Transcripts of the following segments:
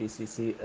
PCC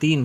3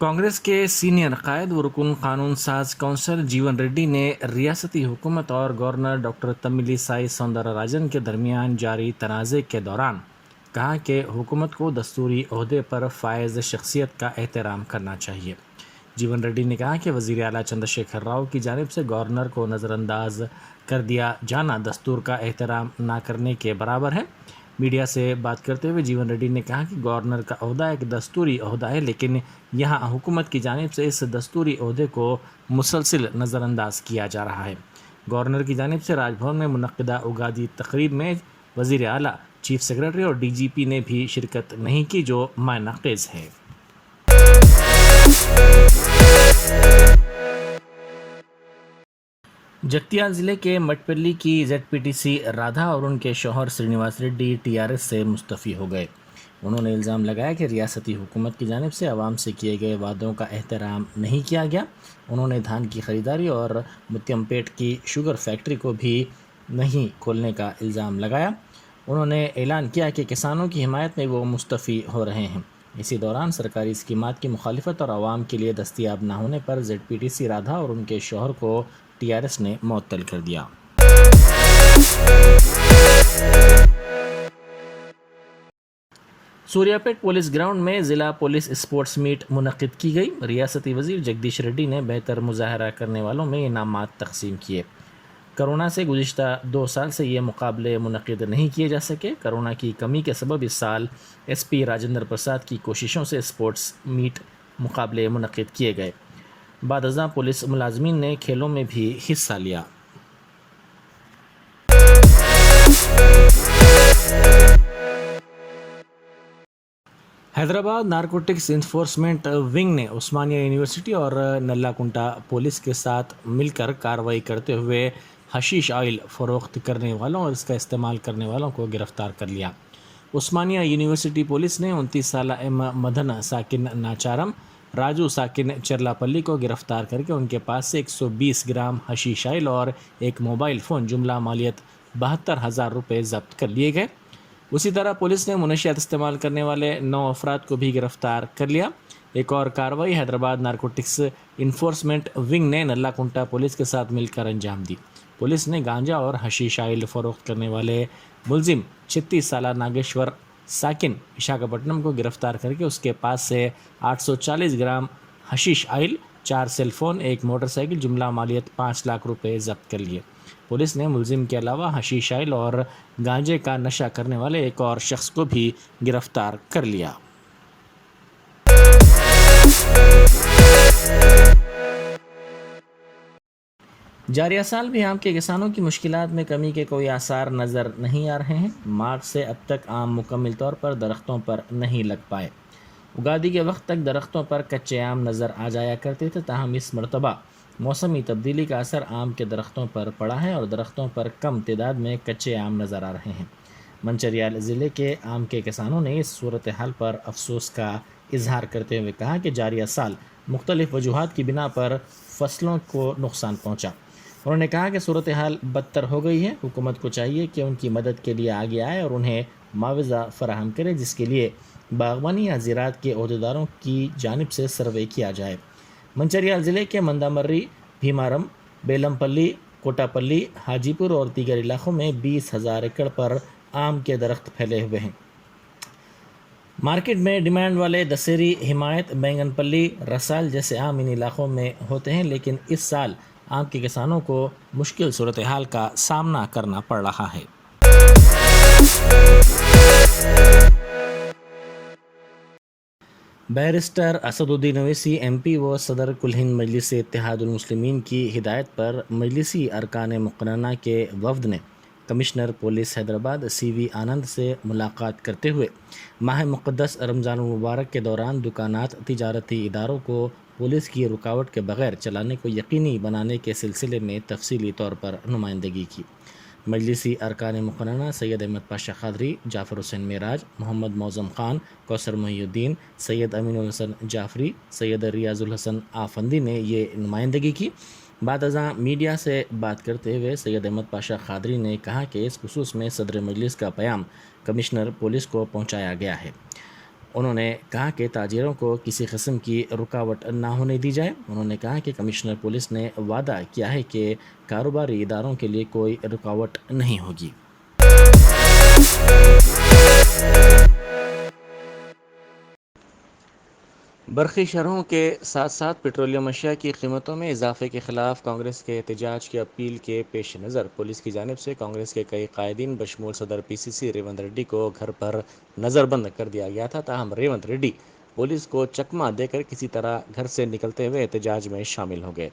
Congress کے senior قائد و رکن قانون ساز کونسل جیون ریڈی نے ریاستی حکومت اور گورنر ڈاکٹر تملی سائی سوندر راجن کے درمیان جاری تنازع کے دوران کہا کہ حکومت کو دستوری عہدے پر فائز شخصیت کا احترام کرنا چاہیے۔ جیون ریڈی نے کہا کہ وزیر اعلیٰ چندر شیکھر راؤ کی جانب سے گورنر کو نظر انداز کر دیا جانا دستور کا احترام نہ کرنے کے برابر ہے۔ میڈیا سے بات کرتے ہوئے جیون ریڈی نے کہا کہ گورنر کا عہدہ ایک دستوری عہدہ ہے، لیکن یہاں حکومت کی جانب سے اس دستوری عہدے کو مسلسل نظر انداز کیا جا رہا ہے۔ گورنر کی جانب سے راج بھون میں منعقدہ اگادی تقریب میں وزیر اعلیٰ، چیف سیکرٹری اور ڈی جی پی نے بھی شرکت نہیں کی، جو معنی خیز ہے۔ جگتیال ضلع کے مٹپلی کی Z P T C Radha اور ان کے شوہر Srinivas Reddy T R S سے مستعفی ہو گئے۔ انہوں نے الزام لگایا کہ ریاستی حکومت کی جانب سے عوام سے کیے گئے وعدوں کا احترام نہیں کیا گیا۔ انہوں نے دھان کی خریداری اور متیم پیٹ کی شوگر فیکٹری کو بھی نہیں کھولنے کا الزام لگایا۔ انہوں نے اعلان کیا کہ کسانوں کی حمایت میں وہ مستعفی ہو رہے ہیں۔ اسی دوران سرکاری اسکیمات کی مخالفت اور عوام کے لیے دستیاب نہ ہونے پر Z P T C Radha اور ان کے شوہر کو ٹی آر ایس نے معطل کر دیا۔ سوریہ پیٹ پولیس گراؤنڈ میں ضلع پولیس اسپورٹس میٹ منعقد کی گئی۔ ریاستی وزیر جگدیش ریڈی نے بہتر مظاہرہ کرنے والوں میں انعامات تقسیم کیے۔ کرونا سے گزشتہ 2 سال سے یہ مقابلے منعقد نہیں کیے جا سکے۔ کرونا کی کمی کے سبب اس سال ایس پی راجندر پرساد کی کوششوں سے اسپورٹس میٹ مقابلے منعقد کیے گئے۔ بعد ازاں پولیس ملازمین نے کھیلوں میں بھی حصہ لیا۔ حیدرآباد نارکوٹکس انفورسمنٹ ونگ نے عثمانیہ یونیورسٹی اور نلا کنٹا پولیس کے ساتھ مل کر کارروائی کرتے ہوئے حشیش آئل فروخت کرنے والوں اور اس کا استعمال کرنے والوں کو گرفتار کر لیا۔ عثمانیہ یونیورسٹی پولیس نے 29 سالہ ایم مدن ساکن ناچارم، راجو ساکن چرلاپلی کو گرفتار کر کے ان کے پاس سے 120 گرام حشیش آئل اور ایک موبائل فون جملہ مالیت 72,000 روپے ضبط کر لیے گئے۔ اسی طرح پولیس نے منشیات استعمال کرنے والے 9 افراد کو بھی گرفتار کر لیا۔ ایک اور کارروائی حیدرآباد نارکوٹکس انفورسمنٹ ونگ نے نلا کنٹا پولیس کے ساتھ مل کر انجام دی۔ پولیس نے گانجا اور حشیش آئل فروخت کرنے والے ملزم 36 سالہ ناگیشور ساکن وشاکھاپٹنم کو گرفتار کر کے اس کے پاس سے 840 گرام حشیش آئل، 4 سیل فون، ایک موٹر سائیکل جملہ مالیت 5 لاکھ روپے ضبط کر لیے۔ پولیس نے ملزم کے علاوہ حشیش آئل اور گانجے کا نشہ کرنے والے ایک اور شخص کو بھی گرفتار کر لیا۔ جاریہ سال بھی آم کے کسانوں کی مشکلات میں کمی کے کوئی آثار نظر نہیں آ رہے ہیں۔ مارچ سے اب تک آم مکمل طور پر درختوں پر نہیں لگ پائے۔ اگادی کے وقت تک درختوں پر کچے آم نظر آ جایا کرتے تھے، تاہم اس مرتبہ موسمی تبدیلی کا اثر آم کے درختوں پر پڑا ہے اور درختوں پر کم تعداد میں کچے آم نظر آ رہے ہیں۔ منچریال ضلع کے آم کے کسانوں نے اس صورتحال پر افسوس کا اظہار کرتے ہوئے کہا کہ جاریہ سال مختلف وجوہات کی بنا پر فصلوں کو نقصان پہنچا۔ انہوں نے کہا کہ صورتحال بدتر ہو گئی ہے۔ حکومت کو چاہیے کہ ان کی مدد کے لیے آگے آئے اور انہیں معاوضہ فراہم کرے، جس کے لیے باغبانی یا زراعت کے عہدیداروں کی جانب سے سروے کیا جائے۔ منچریال ضلع کے مندامری، بھیمارم، بیلم پلی، کوٹاپلی، حاجی پور اور دیگر علاقوں میں 20,000 ایکڑ پر آم کے درخت پھیلے ہوئے ہیں۔ مارکیٹ میں ڈیمانڈ والے دسہری، حمایت، بینگن پلی، رسال جیسے آم ان علاقوں میں ہوتے ہیں، لیکن اس سال آم کے کسانوں کو مشکل صورتحال کا سامنا کرنا پڑ رہا ہے۔ بیرسٹر اسد الدین اویسی ایم پی و صدر کل ہند مجلس اتحاد المسلمین کی ہدایت پر مجلسی ارکان مقننہ کے وفد نے کمشنر پولیس حیدرآباد سی وی آنند سے ملاقات کرتے ہوئے ماہ مقدس رمضان المبارک کے دوران دکانات، تجارتی اداروں کو پولیس کی رکاوٹ کے بغیر چلانے کو یقینی بنانے کے سلسلے میں تفصیلی طور پر نمائندگی کی۔ مجلسی ارکان مقننہ سید احمد پاشا قادری، جعفر حسین معراج، محمد معظم خان، کوثر محی الدین، سید امین الحسن جعفری، سید ریاض الحسن آفندی نے یہ نمائندگی کی۔ بعد ازاں میڈیا سے بات کرتے ہوئے سید احمد پاشا قادری نے کہا کہ اس خصوص میں صدر مجلس کا پیام کمشنر پولیس کو پہنچایا گیا ہے۔ انہوں نے کہا کہ تاجروں کو کسی قسم کی رکاوٹ نہ ہونے دی جائے. انہوں نے کہا کہ کمشنر پولیس نے وعدہ کیا ہے کہ کاروباری اداروں کے لیے کوئی رکاوٹ نہیں ہوگی. برقی شرحوں کے ساتھ ساتھ پیٹرولیم اشیاء کی قیمتوں میں اضافے کے خلاف کانگریس کے احتجاج کی اپیل کے پیش نظر پولیس کی جانب سے کانگریس کے کئی قائدین بشمول صدر پی سی سی ریونت ریڈی کو گھر پر نظر بند کر دیا گیا تھا. تاہم ریونت ریڈی پولیس کو چکمہ دے کر کسی طرح گھر سے نکلتے ہوئے احتجاج میں شامل ہو گئے.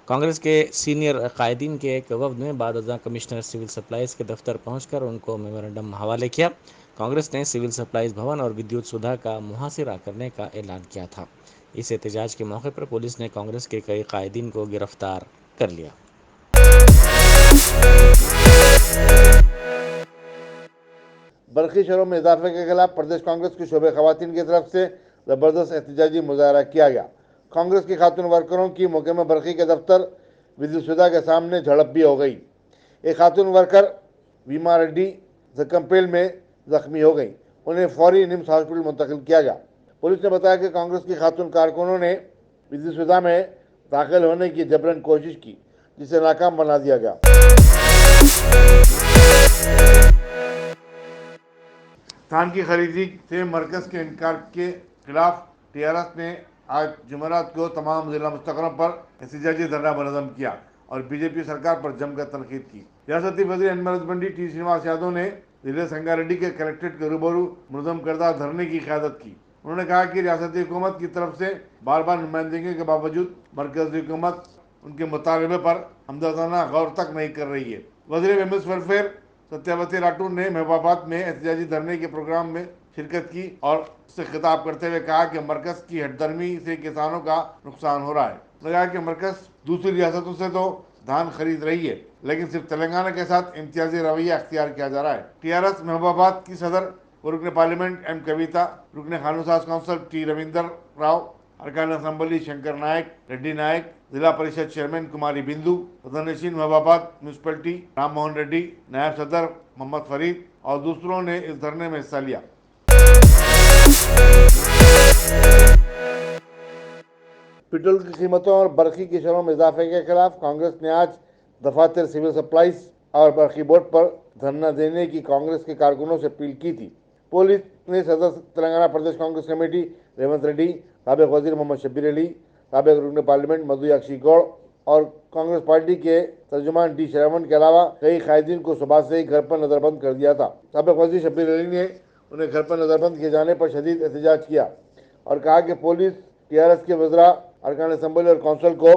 کانگریس کے سینئر قائدین کے ایک وفد نے بعد ازاں کمشنر سول سپلائز کے دفتر پہنچ کر ان کو میمورنڈم حوالے کیا. کانگریس نے سول سپلائز بھون اور ودیوت سدھا کا محاصرہ کرنے کا اعلان کیا تھا. اس احتجاج کے موقع پر پولیس نے کانگریس کے کئی قائدین کو گرفتار کر لیا. برقی شرحوں میں اضافے کے خلاف پردیش کانگریس کی شعبہ خواتین کی طرف سے زبردست احتجاجی مظاہرہ کیا گیا. کانگریس کی خاتون ورکروں کی محکمہ برقی کے دفتر ودیوت سدھا کے سامنے جھڑپ بھی ہو گئی. ایک خاتون ورکر ویما ریڈی زکمپیل میں زخمی ہو گئی. انہیں فوری نمس ہاسپٹل منتقل کیا گیا. پولیس نے بتایا کہ کانگریس کی خاتون کارکنوں نے ودیوت سدھا میں داخل ہونے کی جبراً کوشش کی جسے ناکام بنا دیا گیا. دھان کی خریدی سے مرکز کے انکار کے خلاف ٹی آر ایس نے آج جمعرات کو تمام ضلع مستقروں پر احتجاجی دھرنا منعقد کیا اور بی جے پی سرکار پر جم کر تنقید کی. ریاستی وزیر انملت منڈی ٹی سرینواس یادو نے ضلع سنگاریڈی کے کلکٹریٹ کے روبرو منظم کردہ دھرنے کی قیادت کی. انہوں نے کہا کہ ریاستی حکومت کی طرف سے بار بار نمائندگی کے باوجود مرکزی حکومت ان کے مطالبے پر ہمدردانہ غور تک نہیں کر رہی ہے. وزیر ویمنس ویلفیئر ستیاوتی راٹور نے مہبوباد میں احتجاجی دھرنے کے پروگرام میں شرکت کی اور اس سے خطاب کرتے ہوئے کہا کہ مرکز کی ہٹ درمی سے کسانوں کا نقصان ہو رہا ہے. کہا کہ مرکز دوسری ریاستوں سے تو دھان خرید رہی ہے لیکن صرف تلنگانہ کے ساتھ امتیازی رویہ اختیار کیا جا رہا ہے. ٹی آر ایس مہبوباد کی صدر و رکن پارلیمنٹ ایم کویتا، رکن قانون ساز کونسل ٹی رویندر راؤ، ارکان اسمبلی شنکر نائک، ریڈی نائک، ضلع پریشد چیئرمین کماری بندو، صدر نشین مہبوباد میونسپلٹی رام موہن ریڈی، نائب صدر محمد فرید اور دوسروں نے اس دھرنے میں حصہ لیا. پٹرول کی قیمتوں اور برقی کی شرحوں میں اضافے کے خلاف کانگریس نے آج دفاتر سول سپلائز اور برقی بورڈ پر دھرنا دینے کی کانگریس کے کارکنوں سے اپیل کی تھی. پولیس نے صدر تلنگانہ پردیش کانگریس کمیٹی ریونت ریڈی، سابق وزیر محمد شبیر علی، سابق رکن پارلیمنٹ مدھو یاکشی گوڑ اور کانگریس پارٹی کے ترجمان ڈی شرون کے علاوہ کئی قائدین کو صبح سے ہی گھر پر نظر بند کر دیا تھا. سابق وزیر شبیر علی نے انہیں گھر پر نظر بند کیے جانے پر شدید احتجاج کیا اور کہا کہ پولیس ٹی آر ایس کے وزراء، ارکان اسمبلی اور کونسل کو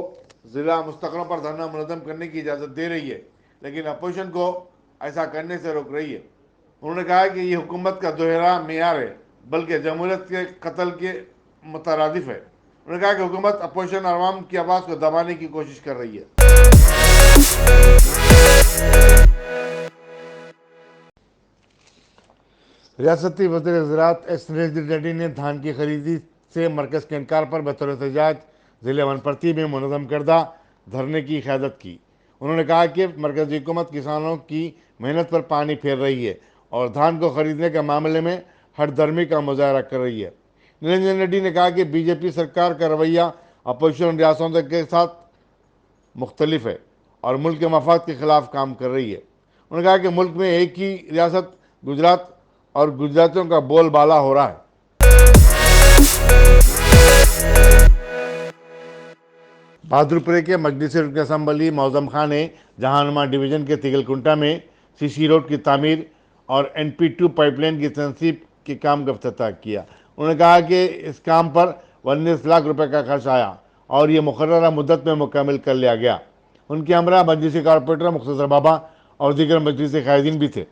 ضلع مستقروں پر دھرنا منعقد کرنے کی اجازت دے رہی ہے لیکن اپوزیشن کو ایسا کرنے سے روک رہی ہے. انہوں نے کہا کہ یہ حکومت کا دوہرا معیار ہے بلکہ جمہوریت کے قتل کے مترادف ہے. انہوں نے کہا کہ حکومت اپوزیشن اور عوام کی آواز کو دبانے کی کوشش کر رہی ہے. ریاستی وزیر زراعت ایس ریونت ریڈی نے دھان کی خریدی سے مرکز کے انکار پر بطور احتجاج ضلع ونپرتی میں منظم کردہ دھرنے کی قیادت کی. انہوں نے کہا کہ مرکزی حکومت کسانوں کی محنت پر پانی پھیر رہی ہے اور دھان کو خریدنے کے معاملے میں ہٹ درمی کا مظاہرہ کر رہی ہے. نرنجن ریڈی نے کہا کہ بی جے پی سرکار کا رویہ اپوزیشن ریاستوں کے ساتھ مختلف ہے اور ملک کے مفاد کے خلاف کام کر رہی ہے. انہوں نے کہا کہ ملک میں ایک ہی ریاست گجرات اور گجراتیوں کا بول بالا ہو رہا ہے. بہادرپورے کے مجلسی رکن اسمبلی معظم خان نے جہانما ڈویژن کے تیگل کنٹا میں سی سی روڈ کی تعمیر اور این پی 2 پائپ لائن کی تنصیب کے کام کا افتتاح کیا. انہوں نے کہا کہ اس کام پر 19 لاکھ روپے کا خرچ آیا اور یہ مقررہ مدت میں مکمل کر لیا گیا. ان کے ہمراہ مجلسی کارپوریٹر مختصر بابا اور دیگر مجلسی قائدین بھی تھے.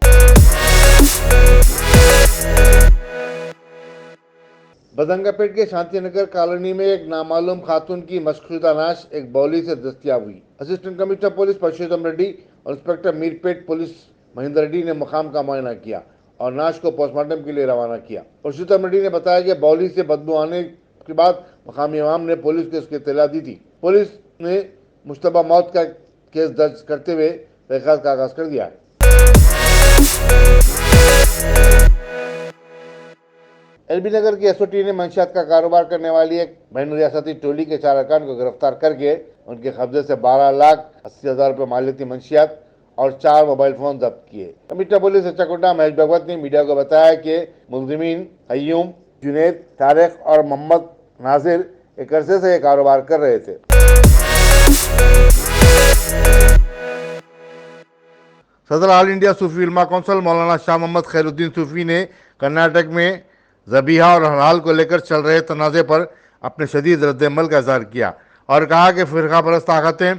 بدنگا پیٹ کے شانتی نگر کالونی میں ایک نامعلوم خاتون کی مشکوکہ لاش ایک بولی سے دستیاب ہوئی. Assistant commissioner police Purushottam Reddy اور inspector Meerpet police Mahender Reddy نے مقام کا معائنہ کیا اور لاش کو پوسٹ مارٹم کے لیے روانہ کیا. پرشوتم ریڈی نے بتایا کہ بولی سے بدبو آنے کے بعد مقامی عوام نے پولیس کو اس کی اطلاع دی تھی. پولیس نے مشتبہ موت کا کیس درج کرتے ہوئے تحقیقات کا آغاز کر دیا ہے. ایل بی نگر کی ایس او ٹی نے منشیات کا کاروبار کرنے والی ایک بین ریاستی ٹولی کے 4 ارکان کو گرفتار کر کے ان کے قبضے سے 12,80,000 روپے مالیتی منشیات اور 4 موبائل فون ضبط کیے۔ کمیٹا پولیس سچاکنڈا مہیش بھگوت نے میڈیا کو بتایا کہ ملزمین قیوم، جنید، طارق اور محمد ناصر ایک عرصے سے یہ کاروبار کر رہے تھے۔ صدر آل انڈیا صوفی علماء کونسل مولانا شاہ محمد خیر الدین صوفی نے کرناٹک میں ذبیحہ اور حلال کو لے کر چل رہے تنازع پر اپنے شدید رد عمل کا اظہار کیا اور کہا کہ فرقہ پرست طاقتیں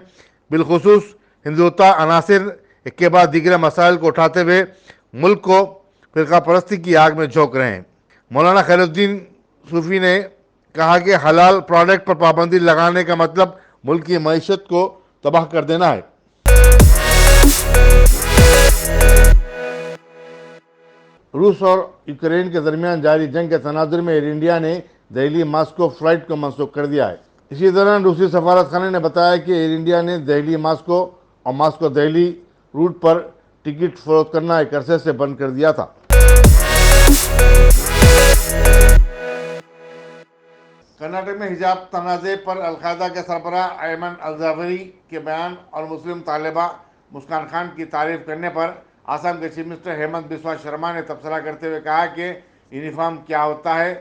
بالخصوص ہندوتوا عناصر ایک کے بعد دیگر مسائل کو اٹھاتے ہوئے ملک کو فرقہ پرستی کی آگ میں جھونک رہے ہیں۔ مولانا خیر الدین صوفی نے کہا کہ حلال پروڈکٹ پر پابندی لگانے کا مطلب ملک کی معیشت کو تباہ کر دینا ہے۔ روس اور یوکرین کے درمیان جاری جنگ کے تناظر میں ایئر انڈیا نے دہلی ماسکو فلائٹ کو منسوخ کر دیا ہے۔ اسی دوران روسی سفارت خانے نے بتایا کہ ایئر انڈیا نے دہلی ماسکو اور ماسکو دہلی روٹ پر ٹکٹ فروخت کرنا ایک عرصے سے بند کر دیا تھا۔ کرناٹک میں حجاب تنازع پر القاعدہ کے سربراہ ایمن الزاوری کے بیان اور مسلم طالبہ مسکان خان کی تعریف کرنے پر آسام کے چیف منسٹر ہیمنت بسوا شرما نے تبصرہ کرتے ہوئے کہا کہ یونیفارم کیا ہوتا ہے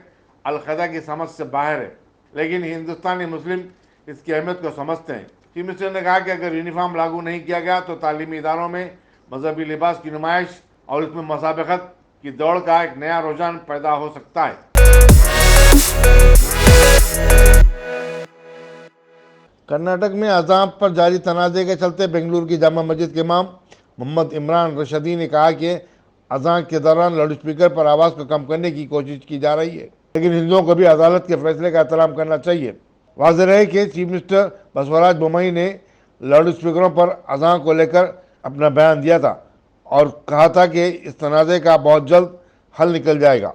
القاعدہ کی سمجھ سے باہر ہے، لیکن ہندوستانی مسلم اس کی اہمیت کو سمجھتے ہیں۔ چیف منسٹر نے کہا کہ اگر یونیفارم لاگو نہیں کیا گیا تو تعلیمی اداروں میں مذہبی لباس کی نمائش اور اس میں مسابقت کی دوڑ کا ایک نیا رجحان پیدا ہو سکتا ہے۔ کرناٹک میں اذان پر جاری تنازع کے چلتے بنگلور کی جامع مسجد کے امام محمد عمران رشدی نے کہا کہ اذان کے دوران لاؤڈ اسپیکر پر آواز کو کم کرنے کی کوشش کی جا رہی ہے، لیکن ہندوؤں کو بھی عدالت کے فیصلے کا احترام کرنا چاہیے۔ واضح ہے کہ چیف منسٹر بسوراج بومئی نے لاؤڈ اسپیکروں پر اذان کو لے کر اپنا بیان دیا تھا اور کہا تھا کہ اس تنازع کا بہت جلد حل نکل جائے گا۔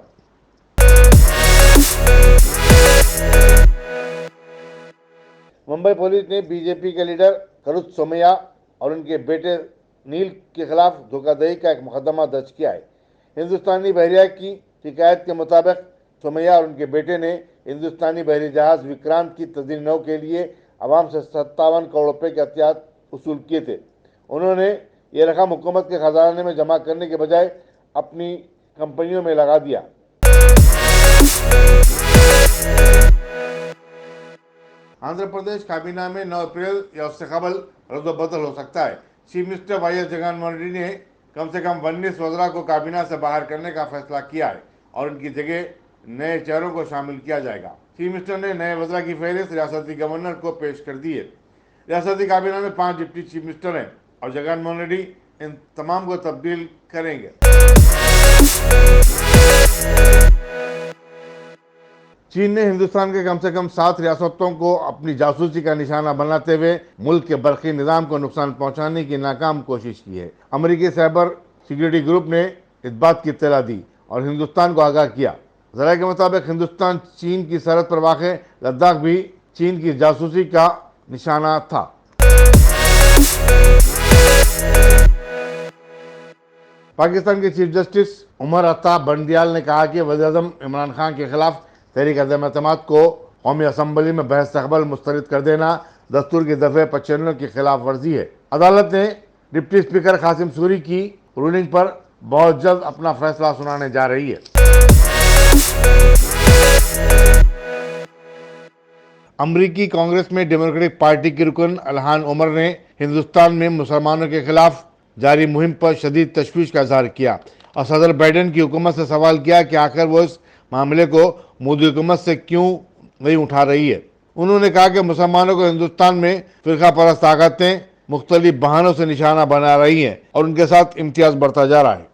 ممبئی پولیس نے بی جے پی کے لیڈر کرت سومیا اور ان کے بیٹے نیل کے خلاف دھوکہ دہی کا ایک مقدمہ درج کیا ہے۔ ہندوستانی بحریہ کی شکایت کے مطابق سومیا اور ان کے بیٹے نے ہندوستانی بحری جہاز وکرانت کی تزئین نو کے لیے عوام سے 57 کروڑ روپے کے عطیات وصول کیے تھے۔ انہوں نے یہ رقم حکومت کے خزانے میں جمع کرنے کے بجائے اپنی کمپنیوں میں لگا دیا۔ آندھرا پردیش کابینہ میں 9 اپریل یا اس سے قبل رد و بدل ہو سکتا ہے۔ Chief minister Y S Jagan Mohan Reddy نے کم سے کم 19 وزراء کو کابینہ سے باہر کرنے کا فیصلہ کیا ہے اور ان کی جگہ نئے چہروں کو شامل کیا جائے گا۔ چیف منسٹر نے نئے وزراء کی فہرست ریاستی گورنر کو پیش کر دی ہے۔ ریاستی کابینہ میں 5 ڈپٹی چیف منسٹر ہیں اور جگن موہن ریڈی ان تمام کو تبدیل کریں گے۔ چین نے ہندوستان کے کم سے کم 7 ریاستوں کو اپنی جاسوسی کا نشانہ بناتے ہوئے ملک کے برقی نظام کو نقصان پہنچانے کی ناکام کوشش کی ہے۔ امریکی سائبر سیکیورٹی گروپ نے اس بات کی اطلاع دی اور ہندوستان کو آگاہ کیا۔ ذرائع کے مطابق ہندوستان چین کی سرحد پر واقع لداخ بھی چین کی جاسوسی کا نشانہ تھا۔ پاکستان کے چیف جسٹس عمر عطا بنڈیال نے کہا کہ وزیر اعظم عمران خان کے خلاف تحریک عدم اعتماد کو قومی اسمبلی میں بحث سے قبل مسترد کر دینا دستور کی دفعہ 95 کی خلاف ورزی ہے۔ عدالت نے ڈپٹی اسپیکر قاسم سوری کی رولنگ پر بہت جلد اپنا فیصلہ سنانے جا رہی ہے۔ امریکی کانگریس میں ڈیموکریٹک پارٹی کی رکن الہان عمر نے ہندوستان میں مسلمانوں کے خلاف جاری مہم پر شدید تشویش کا اظہار کیا اور صدر بائیڈن کی حکومت سے سوال کیا کہ آخر وہ اس معاملے کو مودی حکومت سے کیوں نہیں اٹھا رہی ہے۔ انہوں نے کہا کہ مسلمانوں کو ہندوستان میں فرقہ پرست طاقتیں مختلف بہانوں سے نشانہ بنا رہی ہیں اور ان کے ساتھ امتیاز بڑھتا جا رہا ہے۔